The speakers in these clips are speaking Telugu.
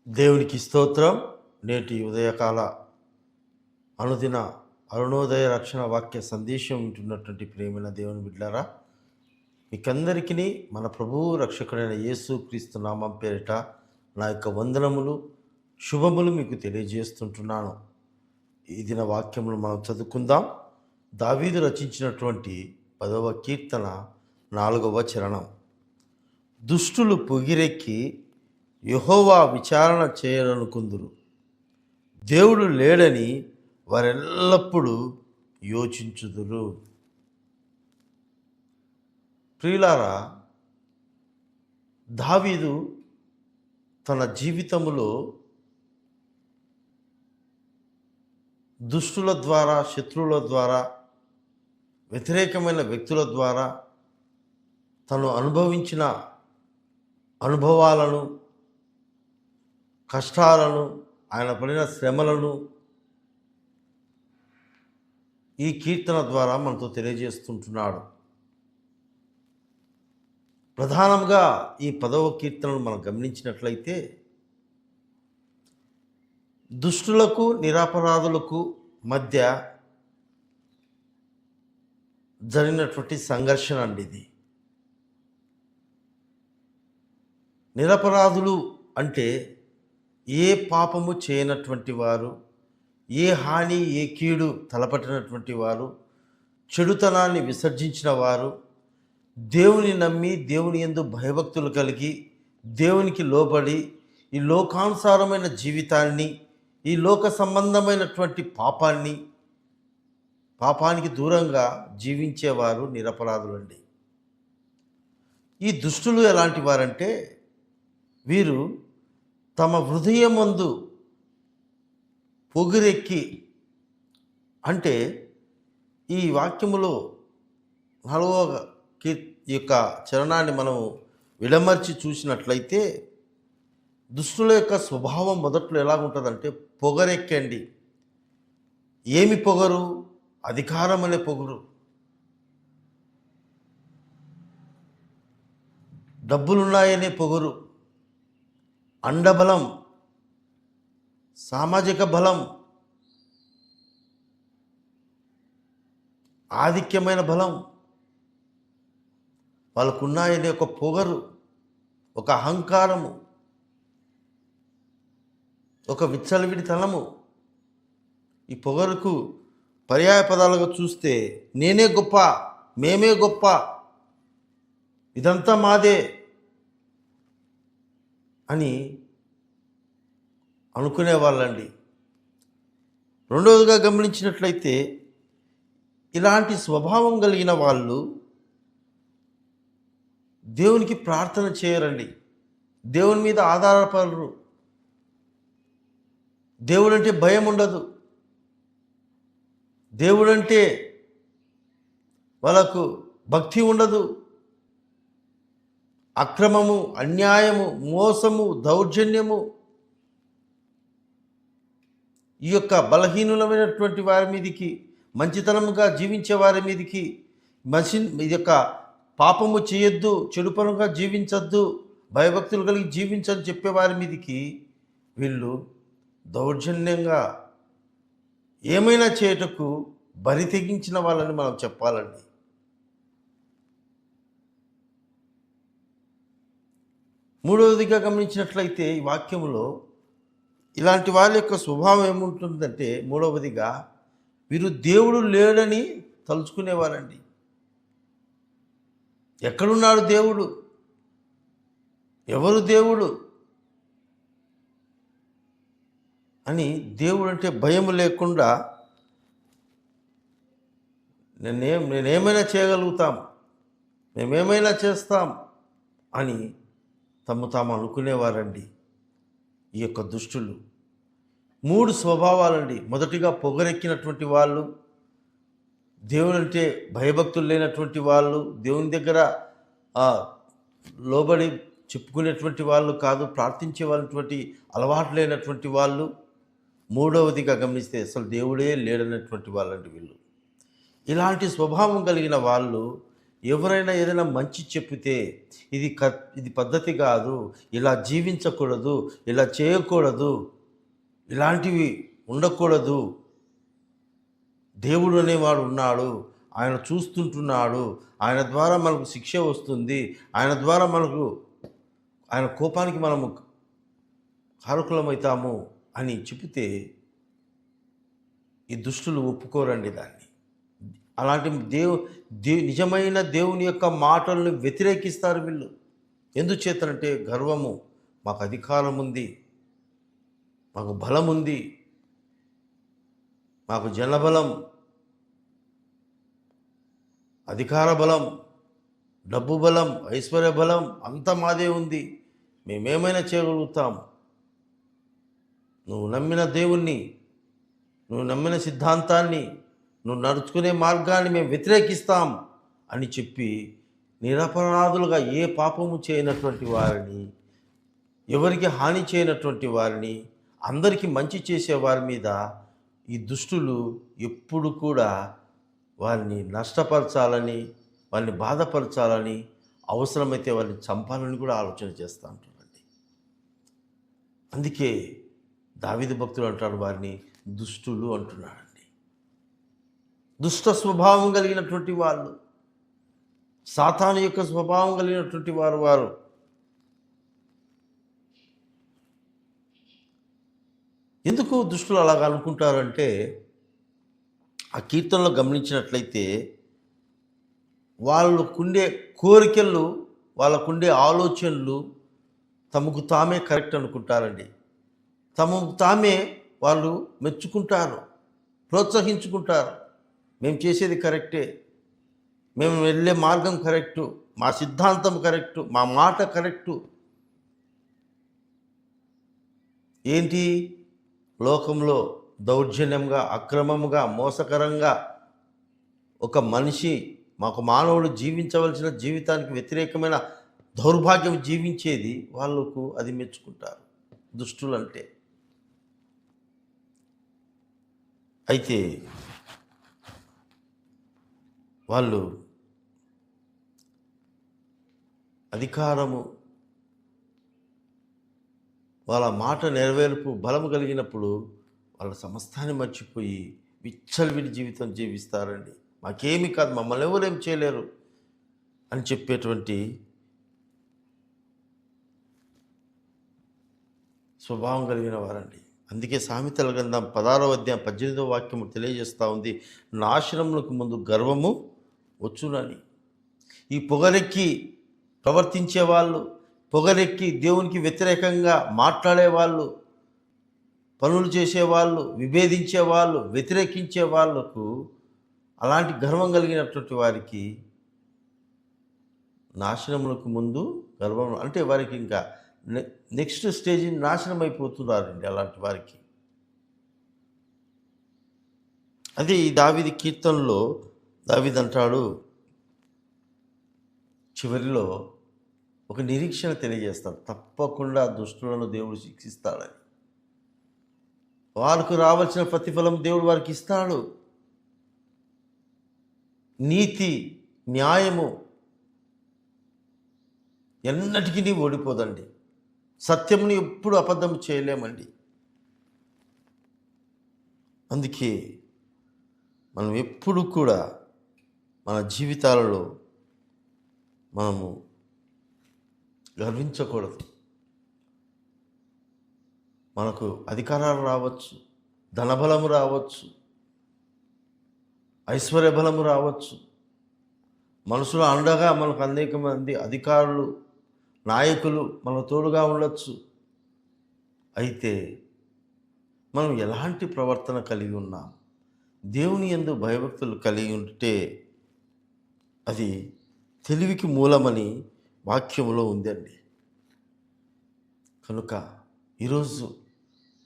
దేవునికి స్తోత్రం. నేటి ఉదయకాల అనుదిన అరుణోదయ రక్షణ వాక్య సందేశం వింటున్నటువంటి ప్రేమైన దేవుని బిడ్డలారా, మీకందరికీ మన ప్రభువు రక్షకుడైన యేసు క్రీస్తు నామం పేరిట నా యొక్క వందనములు, శుభములు మీకు తెలియజేస్తుంటున్నాను. ఈ దిన వాక్యములు మనం చదువుకుందాం. దావీదు రచించినటువంటి 10వ కీర్తన 4వ చరణం. దుష్టులు పొగిరెక్కి యెహోవా విచారణ చేయాలనుకుందురు, దేవుడు లేడని వారెల్లప్పుడూ యోచించుదురు. ప్రియులారా, దావీదు తన జీవితములో దుష్టుల ద్వారా, శత్రువుల ద్వారా, వ్యతిరేకమైన వ్యక్తుల ద్వారా తను అనుభవించిన అనుభవాలను, కష్టాలను, ఆయన పడిన శ్రమలను ఈ కీర్తన ద్వారా మనతో తెలియజేస్తుంటున్నాడు. ప్రధానంగా ఈ 10వ కీర్తనను మనం గమనించినట్లయితే దుష్టులకు, నిరపరాధులకు మధ్య జరిగినటువంటి సంఘర్షణ అండి ఇది. నిరపరాధులు అంటే ఏ పాపము చేయనటువంటి వారు, ఏ హాని, ఏ కీడు తలపట్టినటువంటి వారు, చెడుతనాన్ని విసర్జించిన వారు, దేవుని నమ్మి, దేవుని యందు భయభక్తులు కలిగి, దేవునికి లోబడి ఈ లోకానుసారమైన జీవితాన్ని, ఈ లోక సంబంధమైనటువంటి పాపానికి దూరంగా జీవించేవారు నిరపరాధులండి. ఈ దుష్టులు ఎలాంటి వారంటే, వీరు తమ హృదయమందు పొగిరెక్కి, అంటే ఈ వాక్యములో 4వ యొక్క చరణాన్ని మనం విడమర్చి చూసినట్లయితే దుష్టుల యొక్క స్వభావం మొదట్లో ఎలాగుంటుందంటే పొగరెక్కండి. ఏమి పొగరు? అధికారం అనే పొగరు, డబ్బులున్నాయనే పొగరు, అండబలం, సామాజిక బలం, ఆధిక్యమైన బలం వాళ్ళకున్నాయనే ఒక పొగరు, ఒక అహంకారము, ఒక విచ్చలవిడితనము. ఈ పొగరుకు పర్యాయ పదాలుగా చూస్తే నేనే గొప్ప, మేమే గొప్ప, ఇదంతా మాదే అని అనుకునేవాళ్ళండి. రెండవదిగా గమనించినట్లయితే ఇలాంటి స్వభావం కలిగిన వాళ్ళు దేవునికి ప్రార్థన చేయరండి, దేవుని మీద ఆధారపడరు, దేవుడంటే భయం ఉండదు, దేవుడంటే వాళ్ళకు భక్తి ఉండదు. అక్రమము, అన్యాయము, మోసము, దౌర్జన్యము, ఈ యొక్క బలహీనులమైనటువంటి వారి మీదికి, మంచితనముగా జీవించే వారి మీదికి, ఇది యొక్క పాపము చేయొద్దు, చెడు పనుగా జీవించద్దు, భయభక్తులు కలిగి జీవించని చెప్పే వారి మీదికి వీళ్ళు దౌర్జన్యంగా ఏమైనా చేయుటకు బరి తెగించిన వాళ్ళని మనం చెప్పాలండి. మూడవదిగా గమనించినట్లయితే ఈ వాక్యములో ఇలాంటి వాళ్ళ యొక్క స్వభావం ఏముంటుందంటే, మూడవదిగా వీరు దేవుడు లేడని తలుచుకునేవారండి. ఎక్కడున్నాడు దేవుడు? ఎవరు దేవుడు అని దేవుడు అంటే భయం లేకుండా నేనేమైనా చేయగలుగుతాం, మేమేమైనా చేస్తాం అని తాము అనుకునేవారండి ఈ యొక్క దుష్టులు. 3 స్వభావాలండి. మొదటిగా పొగరెక్కినటువంటి వాళ్ళు, దేవుడు అంటే భయభక్తులు లేనటువంటి వాళ్ళు, దేవుని దగ్గర లోబడి చెప్పుకునేటువంటి వాళ్ళు కాదు, ప్రార్థించే వాళ్ళటువంటి అలవాటు లేనటువంటి వాళ్ళు. మూడవదిగా గమనిస్తే అసలు దేవుడే లేడనటువంటి వాళ్ళండి వీళ్ళు. ఇలాంటి స్వభావం కలిగిన వాళ్ళు ఎవరైనా ఏదైనా మంచి చెప్పితే ఇది పద్ధతి కాదు, ఇలా జీవించకూడదు, ఇలా చేయకూడదు, ఇలాంటివి ఉండకూడదు, దేవుడు అనేవాడు ఉన్నాడు, ఆయన చూస్తుంటున్నాడు, ఆయన ద్వారా మనకు శిక్ష వస్తుంది, ఆయన ద్వారా ఆయన కోపానికి మనము కారకులమవుతాము అని చెబితే ఈ దుష్టులు ఒప్పుకోరండి దాన్ని. అలాంటి నిజమైన దేవుని యొక్క మాటలను వ్యతిరేకిస్తారు వీళ్ళు. ఎందుచేతనంటే గర్వము, మాకు అధికారం ఉంది, మాకు బలం ఉంది, మాకు జనబలం, అధికార బలం, డబ్బు బలం, ఐశ్వర్య బలం అంతా మాదే ఉంది, మేమేమైనా చేయగలుగుతాం, నువ్వు నమ్మిన దేవుణ్ణి, నువ్వు నమ్మిన సిద్ధాంతాన్ని, నువ్వు నడుచుకునే మార్గాన్ని మేము వ్యతిరేకిస్తాం అని చెప్పి నిరపరాధులుగా ఏ పాపము చేయనటువంటి వారిని, ఎవరికి హాని చేయనటువంటి వారిని, అందరికీ మంచి చేసే వారి మీద ఈ దుష్టులు ఎప్పుడు కూడా వారిని నష్టపరచాలని, వారిని బాధపరచాలని, అవసరమైతే వారిని చంపాలని కూడా ఆలోచన చేస్తూ ఉంటారండి. అందుకే దావీదు భక్తుడు అంటాడు, వారిని దుష్టులు అంటున్నాడండి. దుష్ట స్వభావం కలిగినటువంటి వాళ్ళు, సాతాను యొక్క స్వభావం కలిగినటువంటి వారు. ఎందుకు దుష్టులు అలాగ అనుకుంటారంటే, ఆ కీర్తనలో గమనించినట్లయితే వాళ్ళకుండే కోరికలు, వాళ్ళకుండే ఆలోచనలు తమకు తామే కరెక్ట్ అనుకుంటారండి. తమకు తామే వాళ్ళు మెచ్చుకుంటారు, ప్రోత్సహించుకుంటారు. మేము చేసేది కరెక్టే, మేము వెళ్ళే మార్గం కరెక్టు, మా సిద్ధాంతం కరెక్టు, మా మాట కరెక్టు. ఏంటి లోకంలో దౌర్జన్యంగా, అక్రమంగా, మోసకరంగా ఒక మనిషి, మానవుడు జీవించవలసిన జీవితానికి వ్యతిరేకమైన దౌర్భాగ్యం జీవించేది వాళ్ళకు అది మెచ్చుకుంటారు దుష్టులంటే. అయితే వాళ్ళు అధికారము, వాళ్ళ మాట నెరవేర్పు బలము కలిగినప్పుడు వాళ్ళ సమస్తాన్ని మర్చిపోయి విచ్చలవిడి జీవితం జీవిస్తారండి. మాకేమీ కాదు, మమ్మల్ని ఎవరేం చేయలేరు అని చెప్పేటువంటి స్వభావం కలిగిన వారండి. అందుకే సామెతల గ్రంథం 16వ అధ్యాయం 18వ వాక్యము తెలియజేస్తూ ఉంది, నాశనములకు ముందు గర్వము వచ్చునని. ఈ పొగరెక్కి ప్రవర్తించేవాళ్ళు, పొగరెక్కి దేవునికి వ్యతిరేకంగా మాట్లాడేవాళ్ళు, పనులు చేసేవాళ్ళు, విభేదించేవాళ్ళు, వ్యతిరేకించే వాళ్ళకు, అలాంటి గర్వం కలిగినటువంటి వారికి నాశనములకు ముందు గర్వం అంటే వారికి ఇంకా నెక్స్ట్ స్టేజ్ నాశనం అయిపోతున్నారండి అలాంటి వారికి. అది దావీదు కీర్తనలో దావీదు అంటాడు, చివరిలో ఒక నిరీక్షణ తెలియజేస్తాడు, తప్పకుండా దుష్టులను దేవుడు శిక్షిస్తాడని. వారికి రావాల్సిన ప్రతిఫలం దేవుడు వారికి ఇస్తాడు. నీతి, న్యాయము ఎన్నటికీ ఓడిపోదండి. సత్యముని ఎప్పుడు అబద్ధం చేయలేమండి. అందుకే మనం ఎప్పుడు కూడా మన జీవితాలలో మనము గర్వించకూడదు. మనకు అధికారాలు రావచ్చు, ధనబలము రావచ్చు, ఐశ్వర్య బలము రావచ్చు, మనుషుల అండగా మనకు అనేక మంది అధికారులు, నాయకులు మన తోడుగా ఉండొచ్చు. అయితే మనం ఎలాంటి ప్రవర్తన కలిగి ఉన్నాం, దేవుని యందు భయభక్తులు కలిగి ఉంటే అది తెలివికి మూలమని వాక్యములో ఉందండి. కనుక ఈరోజు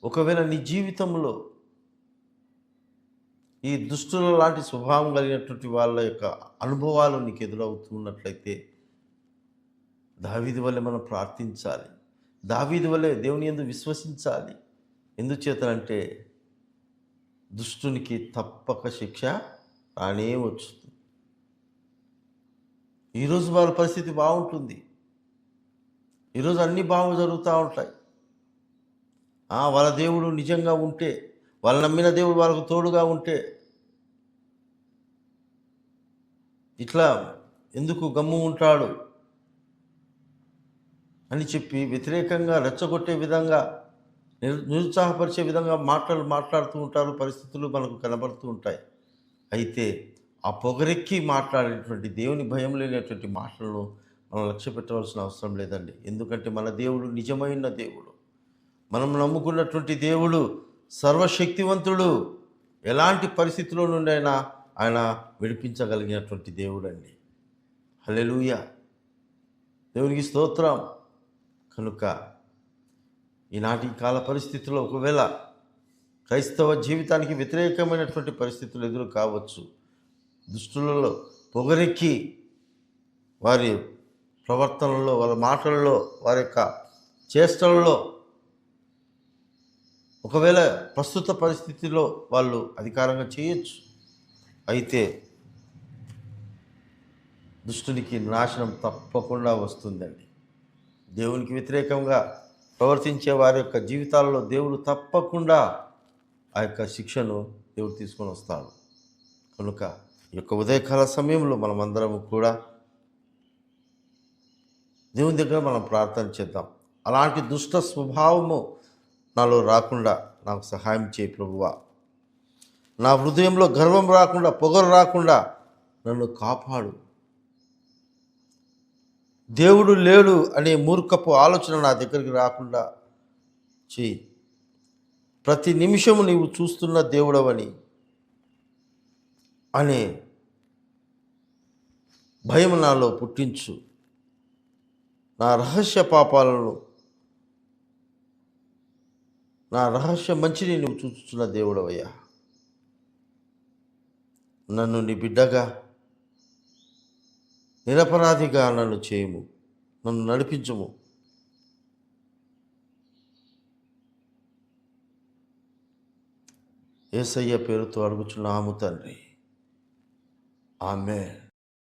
ఒకవేళ నీ జీవితంలో ఈ దుష్టుల లాంటి స్వభావం కలిగినటువంటి వాళ్ళ యొక్క అనుభవాలు నీకు ఎదురవుతున్నట్లయితే దావీదు వల్లే మనం ప్రార్థించాలి, దావీదు వల్లే దేవుని యందు విశ్వసించాలి. ఎందుచేతనంటే దుష్టునికి తప్పక శిక్ష రానే వచ్చుతుంది. ఈరోజు వాళ్ళ పరిస్థితి బాగుంటుంది, ఈరోజు అన్నీ బాగా జరుగుతూ ఉంటాయి. వాళ్ళ దేవుడు నిజంగా ఉంటే, వాళ్ళు నమ్మిన దేవుడు వాళ్ళకు తోడుగా ఉంటే ఇట్లా ఎందుకు గమ్ము ఉంటాడు అని చెప్పి వ్యతిరేకంగా రెచ్చగొట్టే విధంగా, నిరుత్సాహపరిచే విధంగా మాట్లాడుతూ ఉంటారు. పరిస్థితులు మనకు కనబడుతూ ఉంటాయి. అయితే ఆ పొగరెక్కి మాట్లాడేటువంటి దేవుని భయం లేనటువంటి మాటలను మనం లక్ష్య పెట్టవలసిన అవసరం లేదండి. ఎందుకంటే మన దేవుడు నిజమైన దేవుడు, మనం నమ్ముకున్నటువంటి దేవుడు సర్వశక్తివంతుడు. ఎలాంటి పరిస్థితుల్లో నుండి అయినా ఆయన విడిపించగలిగినటువంటి దేవుడు అండి. హల్లెలూయా, దేవునికి స్తోత్రం. కనుక ఈనాటి కాల పరిస్థితుల్లో ఒకవేళ క్రైస్తవ జీవితానికి వ్యతిరేకమైనటువంటి పరిస్థితులు ఎదురు కావచ్చు. దుష్టులలో పొగరెక్కి వారి ప్రవర్తనలో, వాళ్ళ మాటలలో, వారి యొక్క చేష్టలలో ఒకవేళ ప్రస్తుత పరిస్థితిలో వాళ్ళు అధికారంగా చేయొచ్చు. అయితే దుష్టునికి నాశనం తప్పకుండా వస్తుందండి. దేవునికి వ్యతిరేకంగా ప్రవర్తించే వారి యొక్క జీవితాలలో దేవుడు తప్పకుండా ఆ యొక్క శిక్షను దేవుడు తీసుకొని వస్తాడు. కనుక ఈ యొక్క ఉదయకాల సమయంలో మనమందరము కూడా దేవుని దగ్గర మనం ప్రార్థన చేద్దాం. అలాంటి దుష్ట స్వభావము నాలో రాకుండా నాకు సహాయం చేయి ప్రభువా. నా హృదయంలో గర్వం రాకుండా, పొగరు రాకుండా నన్ను కాపాడు. దేవుడు లేడు అనే మూర్ఖపు ఆలోచన నా దగ్గరికి రాకుండా చేయి. ప్రతి నిమిషము నీవు చూస్తున్న దేవుడవని అనే భయం నాలో పుట్టించు. నా రహస్య పాపాలను, నా రహస్య మంచిని నువ్వు చూస్తున్న దేవుడవయ్యా. నన్ను నీ బిడ్డగా, నిరపరాధిగా నన్ను చేయము, నన్ను నడిపించుము. యేసయ్య పేరుతో అడుగుచున్నాము తండ్రి, ఆమేన్.